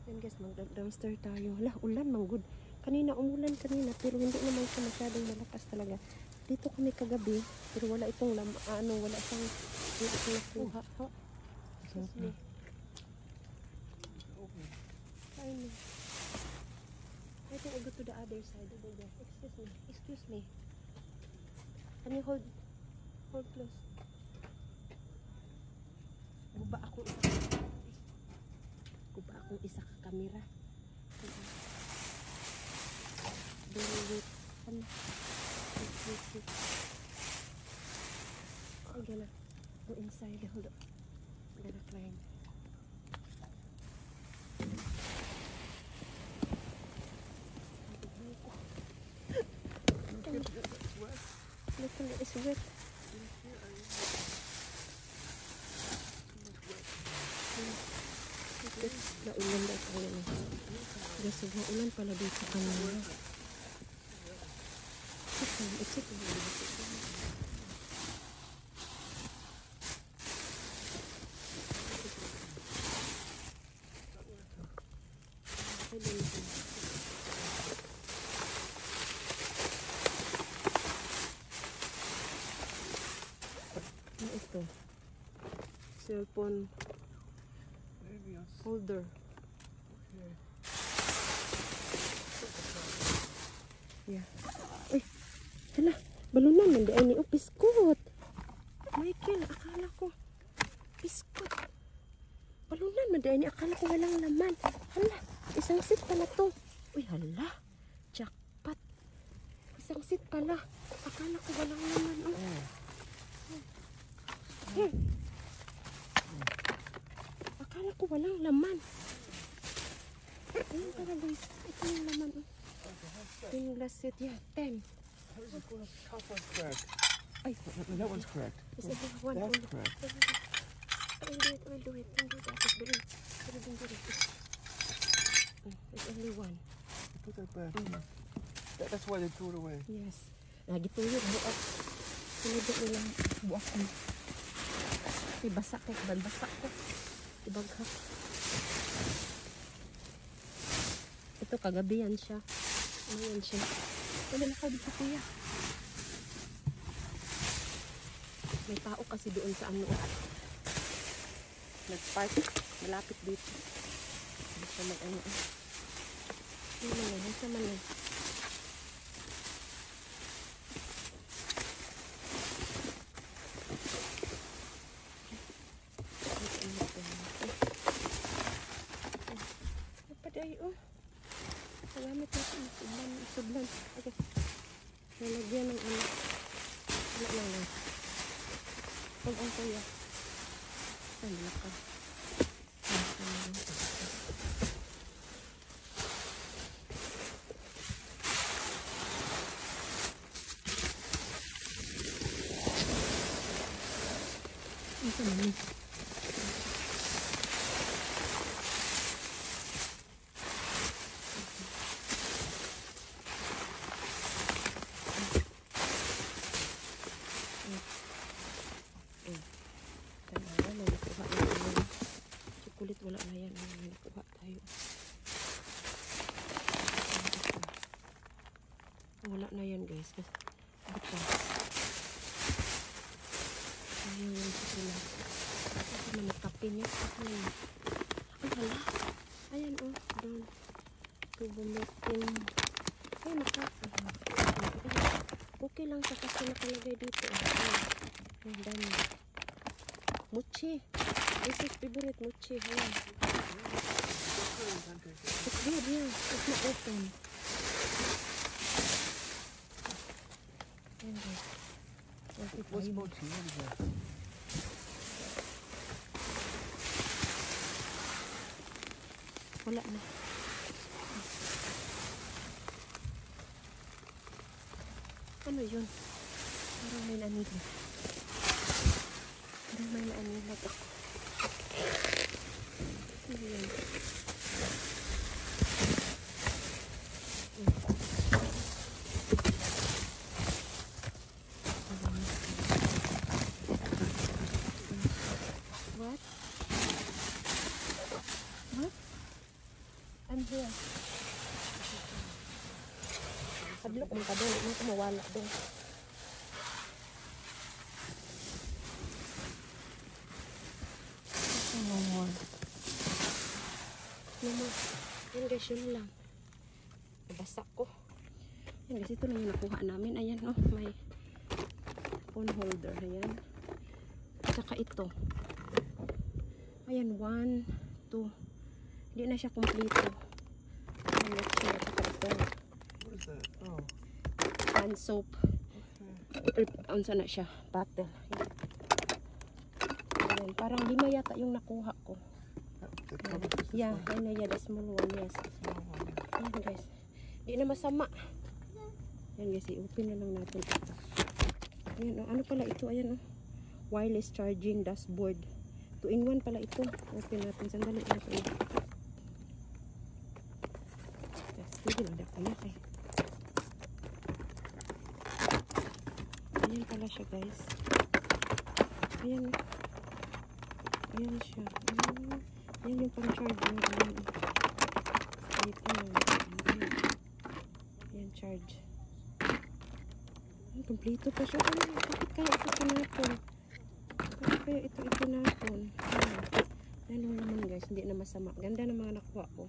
Yan guys, mag-dumpster tayo. Hala, ulan man good. Kanina, umulan kanina, pero hindi naman siya masyadong malakas talaga. Dito kami kagabi, pero wala itong wala siyang nakuha. Ha? Excuse me. Kain mo. I think I'll go to the other side over there. Excuse me. Can you hold close? Guba akong isa ka kamera. Wait. Wait. I'm gonna go inside. Hold on. I'm gonna climb. Look, it's wet. Naulan daw tayo na. Kasi naulan pala dito kanina. It's it. Ano ito? Cellphone holder. Yeah. Uy, hala, balunan man di ay ni biskut. Michael, akala ko biskut. Balunan man di ay ni, akala ko walang laman. Hala, isang sit pala to. Uy, hala, jackpot. Isang sit pala. Akala ko walang laman. Akala ko walang laman. Ayun pala guys, ito yung laman. Yung last set, yeah, 10. How is it going? Top one's correct. Ay, That one's correct. is it one? That's correct. I will do it. Don't do that. Don't do it. There's only one. Put that back. That's why they threw it away. Yes. Nagituyo, buak. Sinibot nilang buak ko. Basak ko. Ibagha. Ito, kagabi yan siya. Ano yan siya? Wala na ka dito kuya. May tao kasi doon sa ano. Nag-park. Malapit dito. Hindi siya mag-ano. Hindi siya man. Napaday Magamit natin. Sublan. Okay. Nalagyan ng ano. Wala lang. Huwag ang kuya. Ay, laka. Ito naman. Chocolate wala na yan. Nakuha tayo. Wala na yan guys. Bukas. Ayaw yung chocolate. Kasi man nagkape niya. Ay hala. Ayan o. Doon. Tubumitin. Ay naka. Okay lang siya kasi nakalagay dito. Ang dami. Mochi. This is favorite mochi. Ayan. It's good, yeah. It's not open. Ayan guys. What's mochi? What is that? Wala na. Ano yun? Parang may nanilag. Parang may nanilag ako. Ano yun? What? What? here. Hadlok man ka doon. Hindi ko mawala doon. No more. Mama, yan guys, yun lang. Nabasa ko. Yan guys, ito lang yung nakuha namin. Ayan, oh, may phone holder. Ayan. Saka ito. Ayan, 1, 2. Hindi na siya kompleto. Ayan, let's see. Saka ito. What is that? Oh, Hand soap. okay. Unsa na siya? Bottle. Ayan, parang 5 yata yung nakuha ko. The cover is this Yeah, one? ayun na, yeah, the small one, yes. Small one. Ayan guys. Di na masama. Ayan guys, i-open na lang natin ito. Ayan, oh, ano pala ito? Ayan, oh. Wireless charging dashboard. 2-in-1 pala ito. Open natin. Sandali natin. Yes, hindi lang dako na kay. Ayan pala siya guys. Ayan. Ayan siya. Ayan yung pang-charge mo. Ayan. Dito lang. Ayan, charge. Ayan, kompleto pa siya. Ayan, bakit kaya ito sinapon? Bakit kaya ito natin? Ayan. Ayan lang naman guys, hindi na masama. Ganda ng mga nakuha ko.